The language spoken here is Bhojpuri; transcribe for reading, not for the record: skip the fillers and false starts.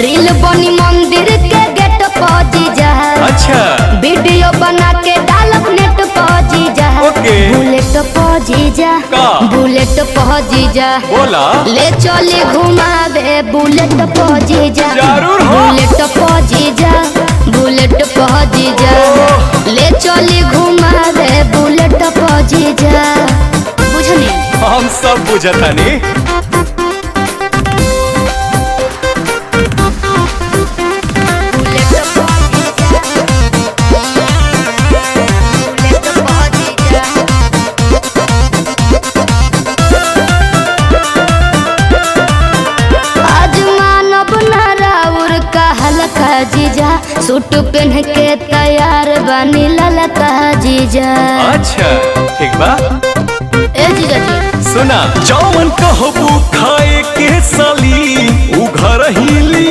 रील बनी मंदिर के गेट पर जीजा। अच्छा वीडियो बना के डालब नेट पर जीजा। ओके। बुलेट पर जीजा का? बुलेट पर जीजा बोला ले चले घुमावे बुलेट पर जीजा। जरूर हो। बुलेट पर जीजा बुलेट पर जीजा ले चले घुमावे बुलेट पर जीजा। बुझनी हम सब बुझतानी। जीजा सूट पहन के तैयार बनी ललका जीजा। अच्छा ठीक बा। ए जीजा जी सुना जौन कहबू खाए के साली उ घर ही